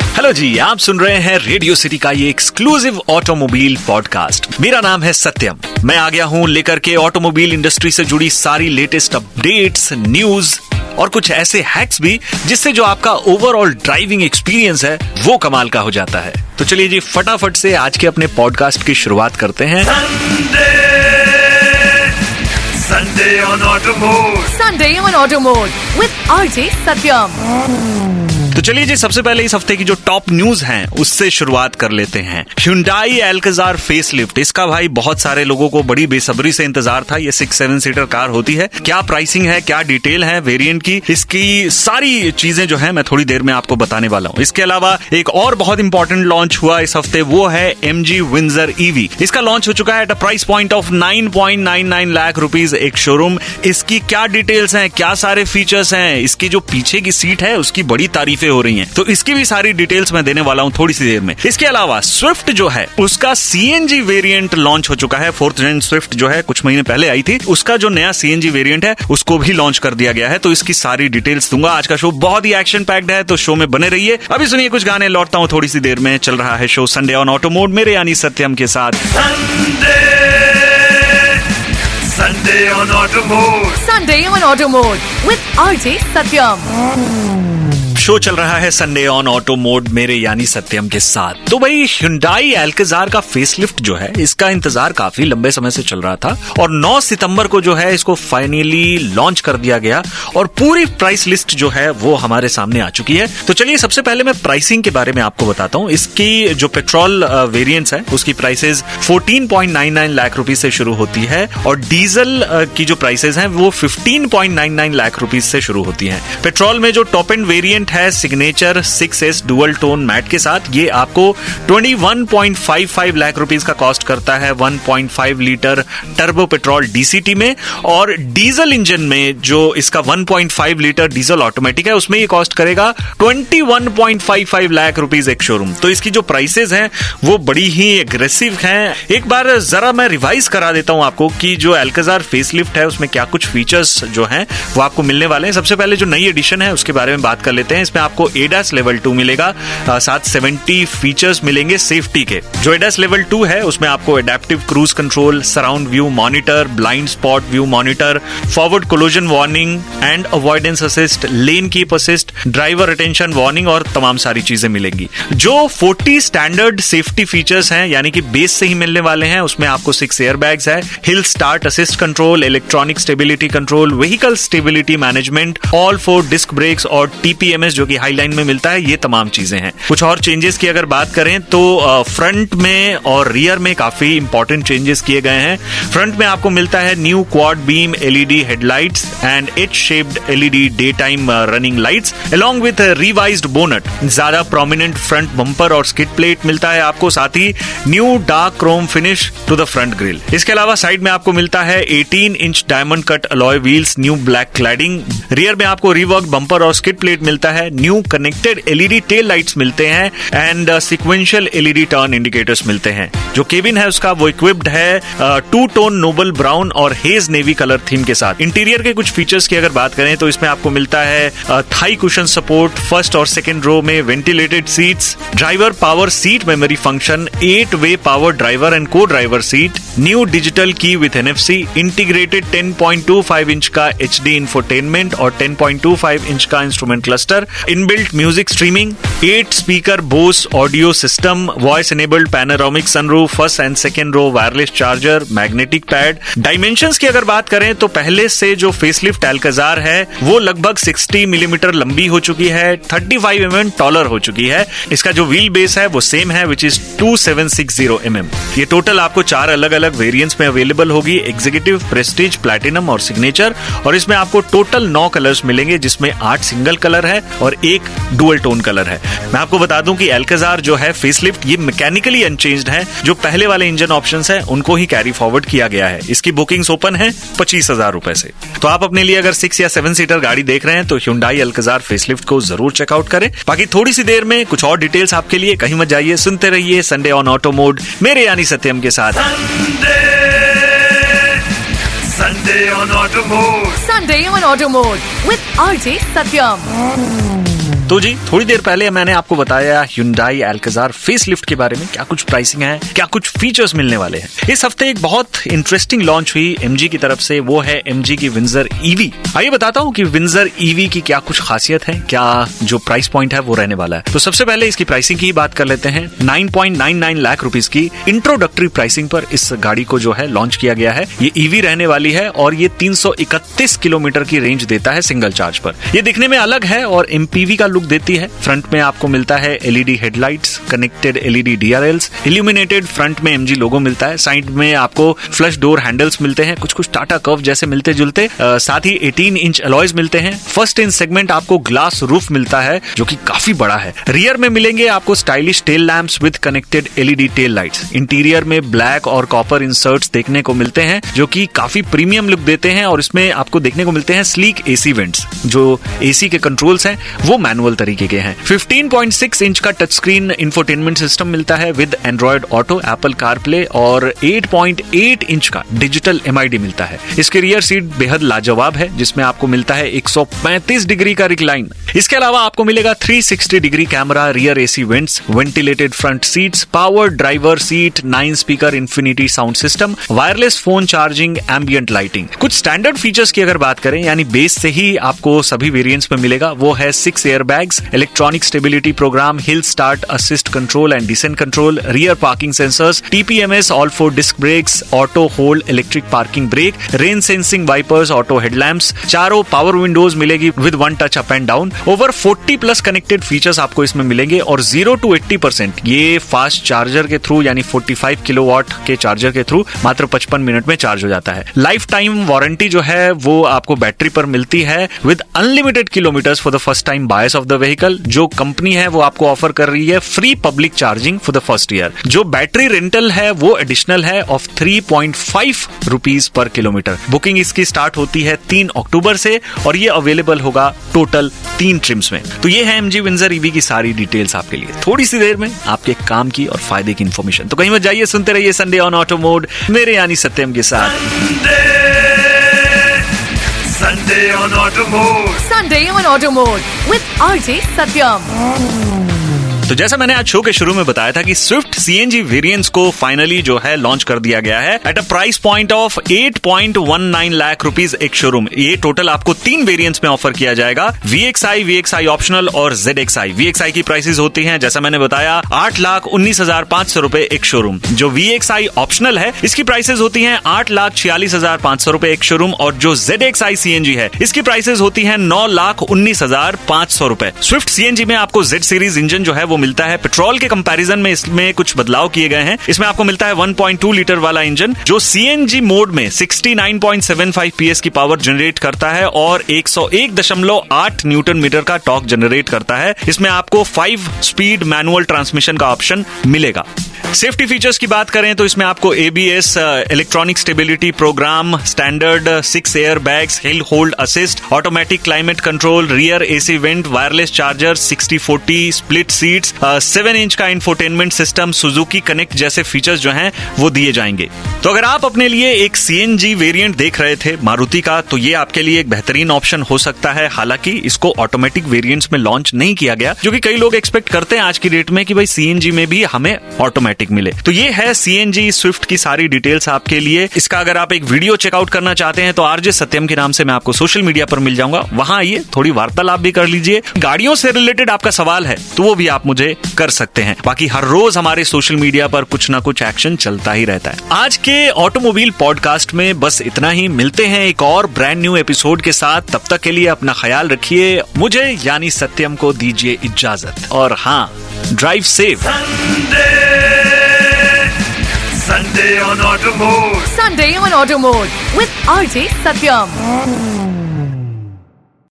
Hello जी, आप सुन रहे हैं रेडियो सिटी का ये एक्सक्लूसिव ऑटोमोबाइल पॉडकास्ट। मेरा नाम है सत्यम। मैं आ गया हूं लेकर के ऑटोमोबाइल इंडस्ट्री से जुड़ी सारी लेटेस्ट अपडेट्स, न्यूज और कुछ ऐसे हैक्स भी जिससे जो आपका ओवरऑल ड्राइविंग एक्सपीरियंस है वो कमाल का हो जाता है। तो चलिए जी, फटाफट से आज के अपने पॉडकास्ट की शुरुआत करते हैं। Sunday on Auto Mode with RJ Satyam। तो चलिए जी, सबसे पहले इस हफ्ते की जो टॉप न्यूज हैं उससे शुरुआत कर लेते हैं। Hyundai Alcazar फेसलिफ्ट, इसका भाई बहुत सारे लोगों को बड़ी बेसब्री से इंतजार था। ये 6-7 सीटर कार होती है। क्या प्राइसिंग है, क्या डिटेल है वेरिएंट की, इसकी सारी चीजें जो है मैं थोड़ी देर में आपको बताने वाला हूँ। इसके अलावा एक और बहुत इंपॉर्टेंट लॉन्च हुआ इस हफ्ते, वो है MG Windsor EV। इसका लॉन्च हो चुका है at a price point of 9.99 lakh rupees एक शोरूम। इसकी क्या डिटेल्स हैं, क्या सारे फीचर्स हैं, इसकी जो पीछे की सीट है उसकी बड़ी तारीफें हो रही हैं, तो इसकी भी सारी डिटेल्स मैं देने वाला हूं थोड़ी सी देर में। इसके अलावा स्विफ्ट जो है उसका CNG वेरिएंट लॉन्च हो चुका है। 4th जेन स्विफ्ट जो है कुछ महीने पहले आई थी, उसका जो नया CNG वेरिएंट है उसको भी लॉन्च कर दिया गया है। तो इसकी सारी डिटेल्स दूंगा। आज का शो बहुत ही एक्शन पैक्ड है, तो शो में बने रहिए। अभी सुनिए कुछ गाने, लौटता हूं थोड़ी सी देर में। चल रहा है show Sunday on auto mode, मेरे यानी सत्यम के साथ। Sunday on Auto Mode with RJ Satyam। Show चल रहा है संडे ऑन ऑटो मोड, मेरे यानी सत्यम के साथ। तो भाई Hyundai Alcazar का फेसलिफ्ट जो है, इसका इंतजार काफी लंबे समय से चल रहा था और 9 सितंबर को जो है इसको फाइनली लॉन्च कर दिया गया और पूरी प्राइस लिस्ट जो है वो हमारे सामने आ चुकी है। तो चलिए सबसे पहले मैं प्राइसिंग के बारे में आपको बताता हूँ। इसकी जो पेट्रोल वेरिएंट्स है उसकी प्राइसेस 14.99 लाख रुपीज से शुरू होती है और डीजल की जो प्राइसेस हैं वो 15.99 लाख रुपीज से शुरू होती है। पेट्रोल में जो टॉप एंड वेरिएंट है signature 6S dual tone matte के साथ, ये आपको 21.55 लाख रुपीस का कॉस्ट करता है 1.5 लीटर टर्बो पेट्रोल DCT में। और डीजल इंजन में जो इसका 1.5 लीटर डीजल ऑटोमेटिक है उसमें ये कॉस्ट करेगा 21.55 लाख रुपीस एक शोरूम। तो इसकी जो प्राइसेस हैं वो बड़ी ही एग्रेसिव हैं। एक बार जरा मैं रिवाइज करा देता हूं आपको कि जो Alcazar फेसलिफ्ट है उसमें क्या कुछ फीचर्स जो हैं वो आपको मिलने वाले हैं। सबसे पहले जो नई एडिशन है उसके बारे में बात कर लेते हैं। इसमें आपको ADAS लेवल 2 मिलेगा, साथ 70 फीचर्स मिलेंगे सेफ्टी के। जो ADAS लेवल 2 है उसमें आपको adaptive cruise control, surround view monitor, blind spot view monitor, forward collision warning and avoidance assist, lane keep assist, driver attention warning और तमाम सारी चीजें मिलेंगी। जो 40 स्टैंडर्ड सेफ्टी फीचर्स हैं यानी कि बेस से ही मिलने वाले हैं, उसमें आपको 6 एयरबैग्स है, hill start assist control, electronic stability control, vehicle stability management, all 4 disc brakes और TPMS जो कि हाईलाइन में मिलता है। ये तमाम चीजें हैं। कुछ और चेंजेस की अगर बात करें तो फ्रंट में और रियर में काफी इंपॉर्टेंट चेंजेस किए गए हैं। फ्रंट में आपको मिलता है new quad beam LED headlights and H shaped LED day time running lights along with revised bonnet. ज्यादा प्रोमिनेंट फ्रंट बम्पर और स्किड प्लेट मिलता है आपको, साथ ही new dark chrome finish to the front grille. इसके अलावा साइड में आपको मिलता है 18 inch diamond cut alloy wheels, new black cladding. Rear में आपको रिवर्क बम्पर और स्किड प्लेट मिलता है, new connected LED tail lights मिलते हैं and sequential LED turn indicators मिलते हैं। जो केबिन है उसका वो इक्विप्ड है 2 टोन नोबल ब्राउन और हेज नेवी कलर थीम के साथ। इंटीरियर के कुछ फीचर्स की अगर बात करें तो इसमें आपको मिलता है थाई कुशन सपोर्ट, फर्स्ट और सेकंड रो में ventilated seats, driver power seat memory function, 8-वे power driver and co driver seat, new digital key with NFC, integrated 10.25 inch का HD इंफोटेनमेंट और 10.25 इंच का instrument cluster, inbuilt music streaming, 8 speaker Bose audio system, voice enabled panoramic sunroof, first and second row wireless charger, magnetic pad. Dimensions की अगर बात करें तो पहले से जो फेसलिफ्ट Alcazar है वो लगभग 60 मिलीमीटर लंबी हो चुकी है, 35 mm टॉलर हो चुकी है। इसका जो व्हील बेस है वो सेम है, विच इज 2760 mm। ये टोटल आपको 4 अलग अलग वेरिएंट्स में अवेलेबल होगी, एग्जीक्यूटिव, प्रेस्टीज, प्लैटिनम और सिग्नेचर। और इसमें आपको टोटल 9 कलर्स मिलेंगे जिसमें 8 सिंगल कलर है और 1 डुअल टोन कलर है। मैं आपको बता दूं कि Alcazar जो है फेसलिफ्ट ये मैकेनिकली अनचेंज्ड है। जो पहले वाले इंजन ऑप्शंस हैं उनको ही कैरी फॉरवर्ड किया गया है। इसकी बुकिंग्स ओपन है 25,000 रुपए से। तो आप अपने लिए अगर 6 या 7 सीटर गाड़ी देख रहे हैं तो Hyundai Alcazar फेसलिफ्ट को जरूर चेकआउट करें। बाकी थोड़ी सी देर में कुछ और डिटेल्स आपके लिए, कहीं मत जाइए, सुनते रहिए संडे ऑन ऑटो मोड मेरे यानी सत्यम के साथ। Sunday on Auto Mode with RJ Satyam। तो जी थोड़ी देर पहले मैंने आपको बताया Hyundai Alcazar फेसलिफ्ट के बारे में, क्या कुछ प्राइसिंग है, क्या कुछ फीचर्स मिलने वाले हैं। इस हफ्ते एक बहुत इंटरेस्टिंग लॉन्च हुई MG की तरफ से, वो है MG की Windsor EV। आइए बताता हूँ कि Windsor EV की क्या कुछ खासियत है, क्या जो प्राइस पॉइंट है वो रहने वाला है। तो सबसे पहले इसकी प्राइसिंग की बात कर लेते हैं। 9.99 लाख रुपीस की इंट्रोडक्टरी प्राइसिंग पर इस गाड़ी को जो है लॉन्च किया गया है। ये EV रहने वाली है और ये 331 किलोमीटर की रेंज देता है सिंगल चार्ज पर। ये दिखने में अलग है और MPV का लुक देती है। फ्रंट में आपको मिलता है LED headlights, connected LED DRLs, illuminated front में MG लोगो मिलता है। साइड में आपको फ्लश डोर हैंडल्स मिलते हैं, कुछ टाटा कर्व जैसे मिलते जुलते। साथ ही 18 इंच अलॉयज मिलते हैं। फर्स्ट इन सेगमेंट आपको ग्लास रूफ मिलता है जो कि काफी बड़ा है। रियर में मिलेंगे आपको stylish tail lamps with connected LED tail lights. Interior में ब्लैक और कॉपर इंसर्ट्स देखने को मिलते हैं जो कि काफी प्रीमियम लुक देते हैं और इसमें आपको देखने को मिलते हैं स्लीक AC वेंट्स। जो AC के कंट्रोल्स हैं वो मैनुअल तरीके के हैं। 15.6 इंच का टच स्क्रीन इंफोटेनमेंट सिस्टम मिलता है with Android auto, Apple CarPlay और 8.8 इंच का डिजिटल MID मिलता है। इसके रियर सीट बेहद लाजवाब है जिसमें आपको मिलता है 135 डिग्री का रिक्लाइन। इसके अलावा आपको मिलेगा 360 degree camera, rear AC vents, ventilated front seats, power driver seat, 9 speaker infinity sound system, wireless phone charging, ambient lighting. कुछ स्टैंडर्ड फीचर्स की अगर बात करें यानी बेस से ही आपको सभी वेरिएंट्स में मिलेगा, वो है 6 airbags, electronic stability program, hill start assist control and descent control, rear parking sensors, TPMS all 4 disc brakes, auto hold electric parking brake, rain sensing wipers, auto headlamps, चारों पावर विंडोज मिलेगी with 1 touch up and down. Over 40 plus connected features आपको इसमें मिलेंगे और 0 to 80% ये fast charger के through यानी 45 kilowatt के चार्जर के थ्रू मात्र 55 मिनट में चार्ज हो जाता है। लाइफ टाइम वारंटी जो है वो आपको बैटरी पर मिलती है with unlimited kilometres for the first time buyers of the vehicle. जो कंपनी है वो आपको ऑफर कर रही है free public charging for the first year. जो बैटरी रेंटल है वो एडिशनल है of 3.5 rupees per kilometre. Booking इसकी स्टार्ट होती है 3 अक्टूबर से और ये अवेलेबल होगा टोटल 3 ट्रिम्स में। तो ये है MG Windsor EV की सारी डिटेल्स आपके लिए, थोड़ी सी देर में आपके काम की और फायदे की इन्फॉर्मेशन। तो कहीं मत जाइए, सुनते रहिए संडे ऑन ऑटो मोड मेरे यानी सत्यम के साथ। Sunday on Auto Mode. Sunday on Auto Mode with RJ Satyam. तो जैसा मैंने आज शो के शुरू में बताया था कि स्विफ्ट CNG वेरिएंट्स को फाइनली जो है लॉन्च कर दिया गया है at a price point of 8.19 lakh rupees एक शोरूम। ये टोटल आपको 3 वेरिएंट्स में ऑफर किया जाएगा, VXI ऑप्शनल और ZXI। VXI की प्राइसेस होती हैं जैसा मैंने बताया 8,19,500 रुपए एक शोरूम। जो VXI ऑप्शनल है इसकी प्राइसेस होती हैं 8,46,500 रुपए एक शोरूम और जो ZXI CNG है इसकी प्राइसेस होती हैं 9,19,500 रुपए। स्विफ्ट CNG में आपको Z सीरीज इंजन जो है वो मिलता है। पेट्रोल के कंपैरिजन में इसमें कुछ बदलाव किए गए हैं। इसमें आपको मिलता है 1.2 लीटर वाला इंजन जो CNG मोड में 69.75 PS की पावर जनरेट करता है और 101.8 न्यूटन मीटर का टॉर्क जनरेट करता है। इसमें आपको 5 स्पीड मैनुअल ट्रांसमिशन का ऑप्शन मिलेगा। सेफ्टी फीचर्स की बात करें तो इसमें आपको ABS, electronic stability program, standard 6 air bags, hill hold assist, automatic climate control, rear AC vent, wireless charger, 60/40 split seats, 7 inch का इंफोटेनमेंट सिस्टम, सुजुकी कनेक्ट जैसे फीचर्स जो हैं वो दिए जाएंगे। तो अगर आप अपने लिए एक CNG वेरिएंट देख रहे थे मारुति का तो ये आपके लिए एक बेहतरीन ऑप्शन हो सकता है। हालांकि इसको ऑटोमेटिक वेरिएंट्स में लॉन्च नहीं किया गया जो कि कई लोग एक्सपेक्ट करते हैं आज की डेट में कि भाई CNG में भी हमें ऑटोमेटिक मिले। तो ये है CNG स्विफ्ट की सारी डिटेल्स आपके लिए। इसका अगर आप एक वीडियो चेकआउट करना चाहते हैं तो RJ सत्यम के नाम से मैं आपको सोशल मीडिया पर मिल जाऊंगा, वहां आइए, थोड़ी वार्तालाप भी कर लीजिए। गाड़ियों से रिलेटेड आपका सवाल है तो वो भी आप मुझे कर सकते हैं। बाकी हर रोज हमारे सोशल मीडिया पर कुछ ना कुछ एक्शन चलता ही रहता है। आज के ऑटोमोबाइल पॉडकास्ट में बस इतना ही। मिलते हैं एक और ब्रांड न्यू एपिसोड के साथ। तब तक के लिए अपना ख्याल रखिए। मुझे यानी सत्यम को दीजिए इजाजत और हाँ, drive safe. Sunday on Auto Mode. Sunday on Auto Mode with RJ Satyam.